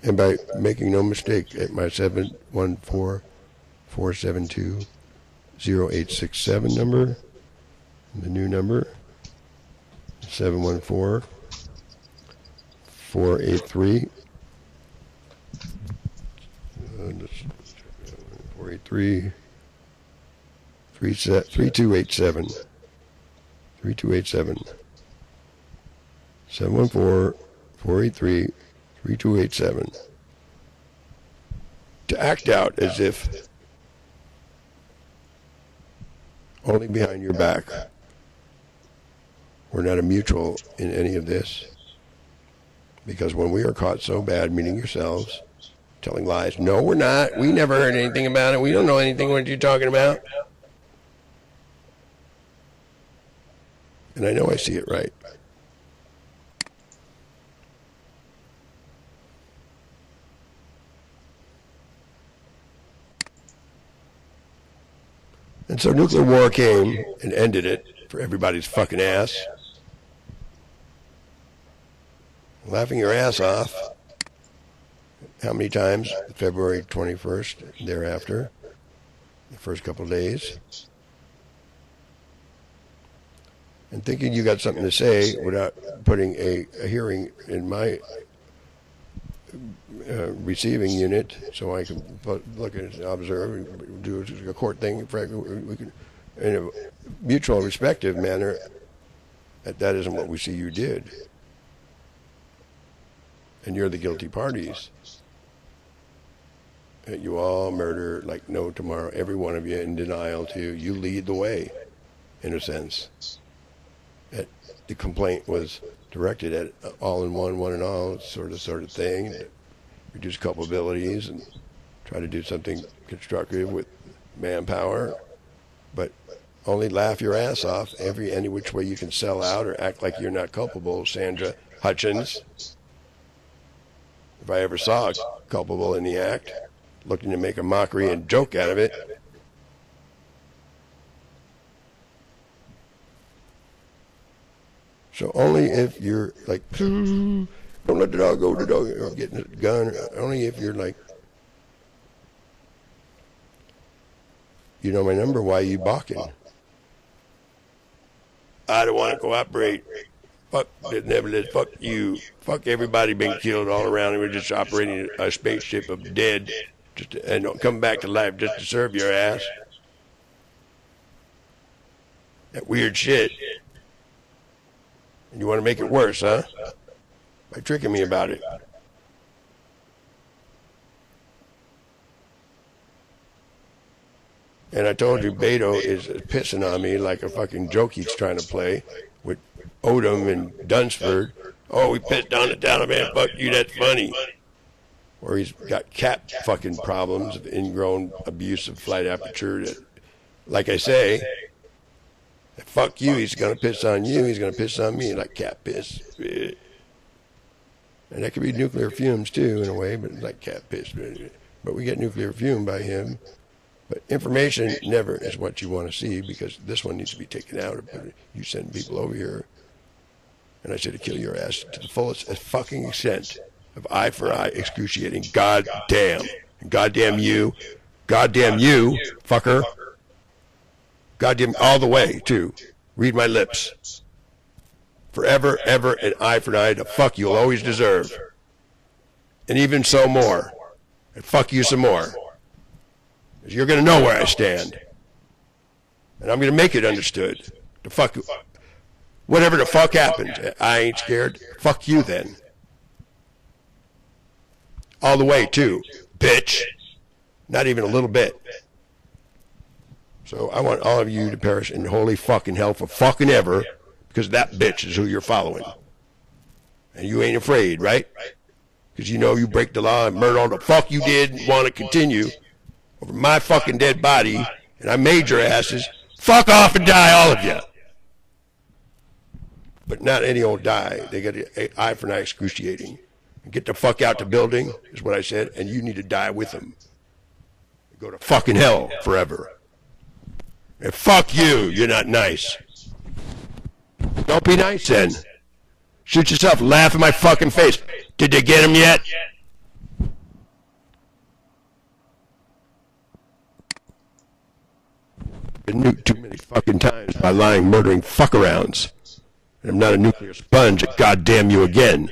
and by making no mistake at my 714-472-0867 number, the new number, 714-483-3483, 3287. 3287. 714-483-3287. To act out as if only behind your back. We're not a mutual in any of this. Because when we are caught so bad, meaning yourselves, telling lies, no, we're not. We never heard anything about it. We don't know anything what you're talking about. And I know I see it right. And so nuclear war came and ended it for everybody's fucking ass. Laughing your ass off. How many times? February 21st, thereafter, the first couple of days. And thinking you got something to say without putting a hearing in my receiving unit, so I can look at it, observe, do a court thing. We can, in a mutual, respective manner. That isn't what we see you did, and you're the guilty parties. You all murder like no tomorrow. Every one of you in denial too. You lead the way, in a sense. The complaint was directed at all in one and all sort of thing. Reduce culpabilities and try to do something constructive with manpower, but only laugh your ass off any which way you can sell out or act like you're not culpable. Sandra Hutchens, if I ever saw a culpable in the act, looking to make a mockery and joke out of it. So only if you're like, don't let the dog go, or getting a gun, only if you're like, you know my number, why are you balking? I don't want to cooperate. Fuck the Nebula, fuck you. Fuck everybody being killed all around, and we're just operating a spaceship of dead, and don't come back to life just to serve your ass. That weird shit. And you want to make it worse, huh? By tricking me about it. And I told you Beto is pissing on me like a fucking joke he's trying to play with Odom and Dunsford. Oh, we pissed on the Taliban, fuck you, that's funny. Or he's got cat fucking problems of ingrown abuse of flight aperture. That, like I say, fuck you, he's going to piss on you, he's going to piss on me like cat piss. And that could be nuclear fumes too, in a way, but like cat piss. But we get nuclear fume by him. But information never is what you want to see, because this one needs to be taken out. You send people over here, and I said to kill your ass to the fullest fucking extent of eye for eye, excruciating. Goddamn. Goddamn you, fucker. Goddamn, all the way, too. Read my lips. Forever, ever, an eye for an eye, the fuck you'll always deserve. And even so more. And fuck you some more. Because you're going to know where I stand. And I'm going to make it understood. The fuck, whatever the fuck happens, I ain't scared. Fuck you then. All the way, too. Bitch. Not even a little bit. So I want all of you to perish in holy fucking hell for fucking ever, because that bitch is who you're following. And you ain't afraid, right? Because you know you break the law and murder all the fuck you did and want to continue over my fucking dead body, and I made your asses. Fuck off and die, all of you. But not any old die. They got an eye for an eye, excruciating. Get the fuck out the building, is what I said, and you need to die with them. Go to fucking hell forever. And fuck you, you're not nice. Don't be nice then. Shoot yourself, laugh in my fucking face. Did they get him yet? Been nuked too many fucking times by lying, murdering fuck-arounds. And I'm not a nuclear sponge, goddamn you again.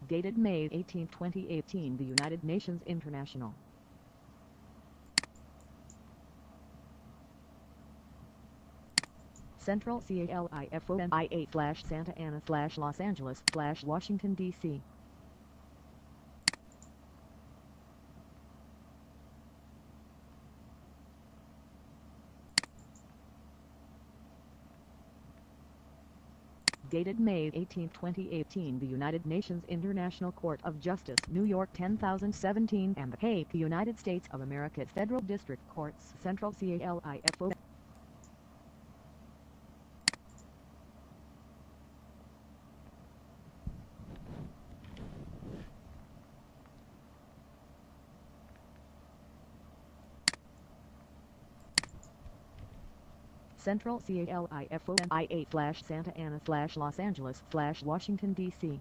Dated May 18, 2018, the United Nations International. Central CALIFORNIA/Santa Ana/Los Angeles/Washington, D.C. Dated May 18, 2018, the United Nations International Court of Justice, New York 10017, and The Hague, United States of America Federal District Courts, Central CALIFO. Central CALIFONIA/Santa Ana/Los Angeles/Washington, D.C.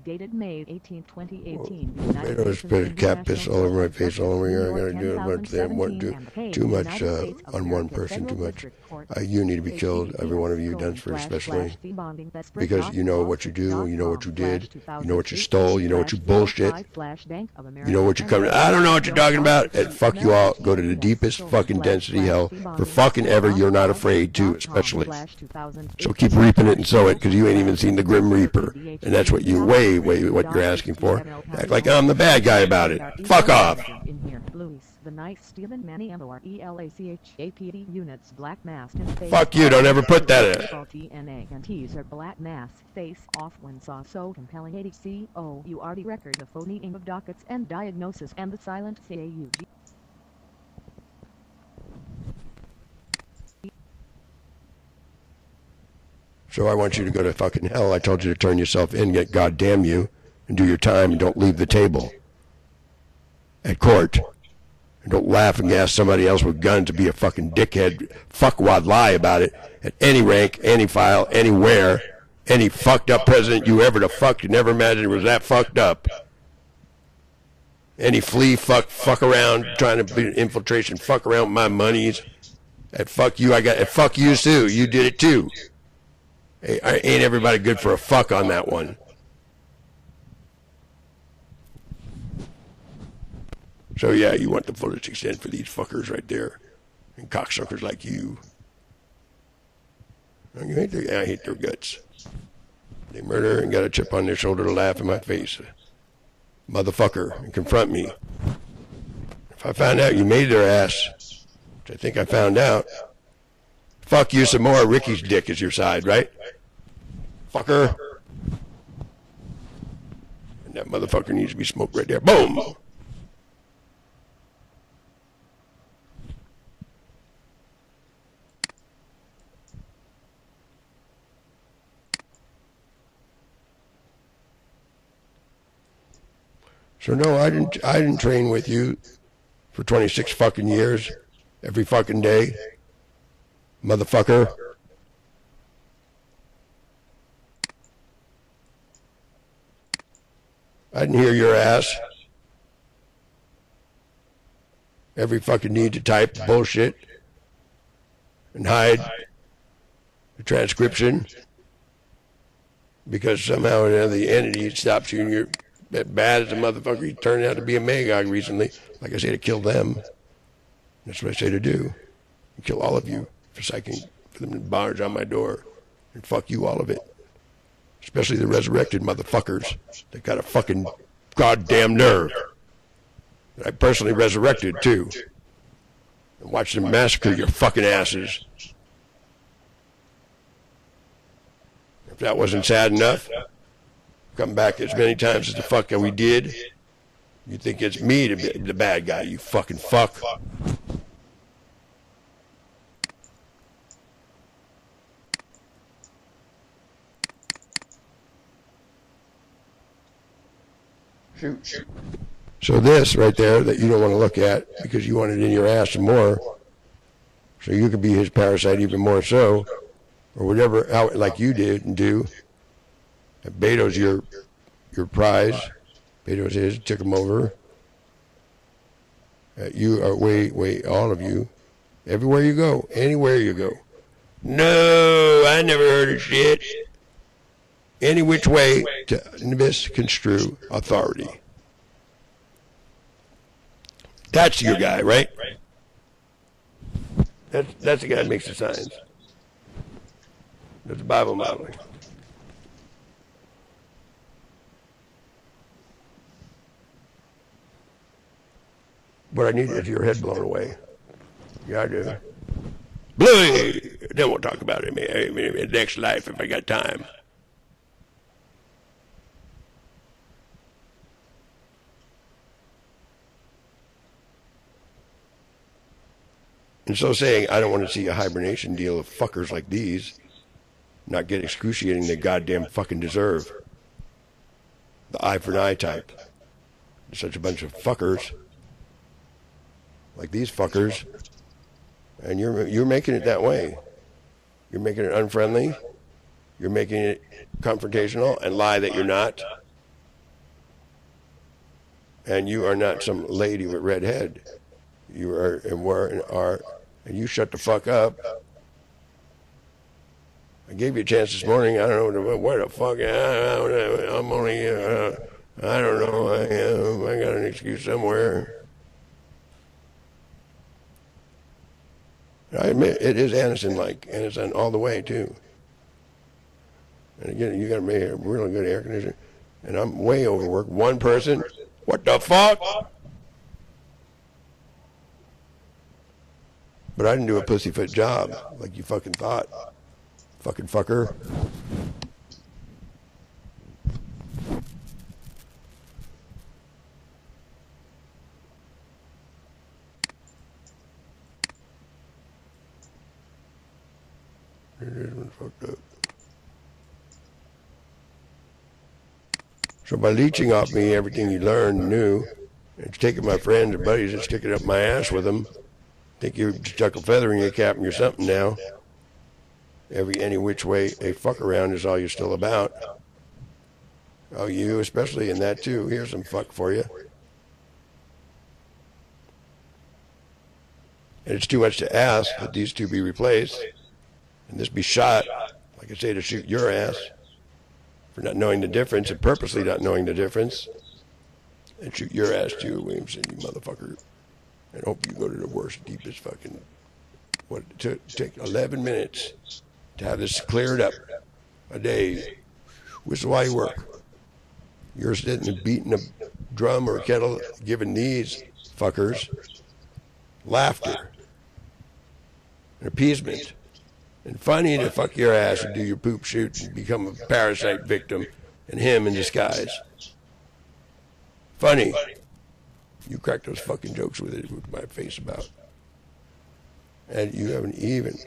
Dated May 18, 2018. Beto has spit cat piss all over my face, all over here. I gotta do it, but they want to too much on one person, too much. You need to be killed, every one of you, Dunsford especially, because you know what you do, you know what you did, you know what you stole, you know what you bullshit, you know what you're coming. I don't know what you're talking about. And fuck you all. Go to the deepest fucking density hell for fucking ever. You're not afraid to, especially. So keep reaping it and sow it, because you ain't even seen the Grim Reaper, and that's what you what you're asking for. Act like I'm the bad guy about it. Fuck off. The nice Stephen Manny MORELACHAPD units black mask and face. Fuck you, don't ever put that in. DNA and teaser black mask face off when saw so compelling 80 COURD record the phoning of dockets and diagnosis and the silent CAUG. So I want you to go to fucking hell. I told you to turn yourself in, get goddamn you, and do your time and don't leave the table at court. And don't laugh and gas somebody else with guns to be a fucking dickhead, fuckwad lie about it at any rank, any file, anywhere, any fucked up president you ever fucked. You never imagined it was that fucked up. Any flea fuck around trying to be infiltration, fuck around with my monies. And fuck you, and fuck you too. You did it too. Hey, ain't everybody good for a fuck on that one? So yeah, you want the fullest extent for these fuckers right there, and cocksuckers like you. I hate their guts. They murder and got a chip on their shoulder to laugh in my face. Motherfucker, and confront me. If I found out you made their ass, which I think I found out, fuck you some more. Ricky's dick is your side, right? Fucker. And that motherfucker needs to be smoked right there. Boom! So no, I didn't train with you for 26 fucking years, every fucking day, motherfucker. I didn't hear your ass. Every fucking need to type bullshit and hide the transcription because somehow or another the entity stops you and you're bad as a motherfucker. You turned out to be a Magog recently. Like I say, to kill them. That's what I say to do. Kill all of you for psyching, for them to barge on my door. And fuck you, all of it. Especially the resurrected motherfuckers that got a fucking goddamn nerve. I personally resurrected too. And watched them massacre your fucking asses. If that wasn't sad enough, come back as many times as the fuck we did. You think it's me to be the bad guy, you fucking fuck. Shoot. So this right there that you don't want to look at because you want it in your ass some more, so you could be his parasite even more so, or whatever, like you did and do. Beto's your prize, Beto's his, took him over. You are all of you, everywhere you go, anywhere you go. No, I never heard of shit. Any which way to misconstrue authority. That's your guy, right? That's the guy that makes the signs. That's the Bible modeling. What I need is your head blown away. Yeah, I do. Bluey! Then we'll talk about it in next life if I got time. And so saying, I don't want to see a hibernation deal of fuckers like these not get excruciating they goddamn fucking deserve. The eye for an eye type. They're such a bunch of fuckers. Like these fuckers. And you're making it that way. You're making it unfriendly. You're making it confrontational and lie that you're not. And you are not some lady with red head. You are and were and are, and you shut the fuck up. I gave you a chance this morning. I don't know where the fuck. I'm only. I don't know. I got an excuse somewhere. I admit it is Anderson-like, Anderson all the way too. And again, you got to make a really good air conditioner. And I'm way overworked. One person. What the fuck? But I didn't do a pussyfoot job like you fucking thought. Fucking fucker. It is one fucked up. So by leeching off me everything you learned and knew, and taking my friends and buddies and sticking it up my ass with them, think you stuck a feather in your cap and you're something now. Any which way a fuck around is all you're still about. Oh, you especially in that too. Here's some fuck for you. And it's too much to ask that these two be replaced and this be shot, like I say, to shoot your ass for not knowing the difference and purposely not knowing the difference, and shoot your ass too, Williamson, you motherfucker. And hope you go to the worst, deepest fucking, what it took 11 minutes to have this cleared up a day. Which is why you work. You're sitting and beating a drum or a kettle, giving these fuckers laughter and appeasement and funny to fuck your ass and do your poop shoot and become a parasite victim and him in disguise. Funny. You crack those fucking jokes with it with my face about. And you haven't even.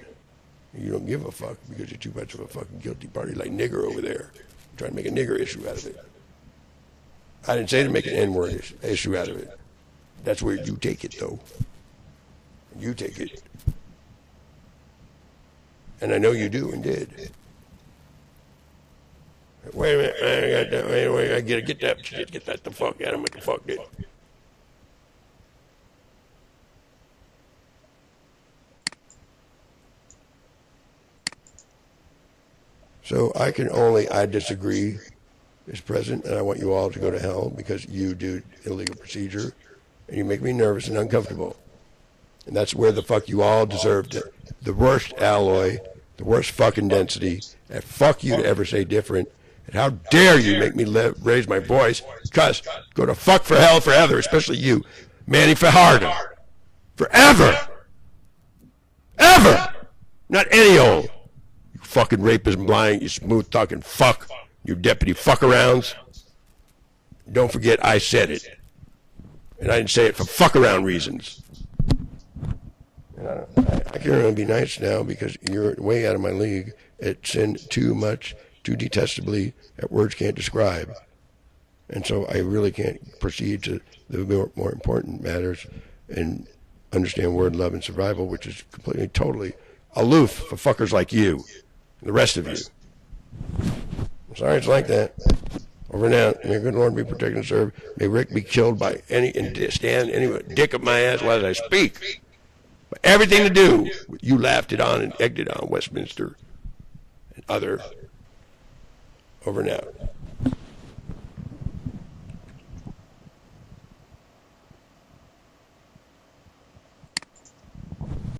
You don't give a fuck because you're too much of a fucking guilty party like nigger over there. You're trying to make a nigger issue out of it. I didn't say to make an N-word issue out of it. That's where you take it, though. You take it. And I know you do and did. Wait a minute, I gotta get that shit, get that the fuck out of what the fuck did. So I disagree is present, and I want you all to go to hell because you do illegal procedure, and you make me nervous and uncomfortable. And that's where the fuck you all deserve the worst alloy, the worst fucking density, and fuck you to ever say different. And how dare you make me raise my voice, cuss, go to fuck for hell forever, especially you, Manny Fajardo. Forever. Ever. Not any old. You fucking rapist and lying, you smooth talking fuck, you deputy fuck-arounds. Don't forget I said it. And I didn't say it for fuck-around reasons. And I can only be nice now because you're way out of my league at sin too much, too detestably, at words can't describe. And so I really can't proceed to the more important matters and understand word, love, and survival, which is completely, totally aloof for fuckers like you, the rest of you. I'm sorry it's like that. Over and out. May good Lord be protected and served. May Rick be killed by any dick up my ass while I speak. But everything to do, you laughed it on and egged it on Westminster and other. Over and out.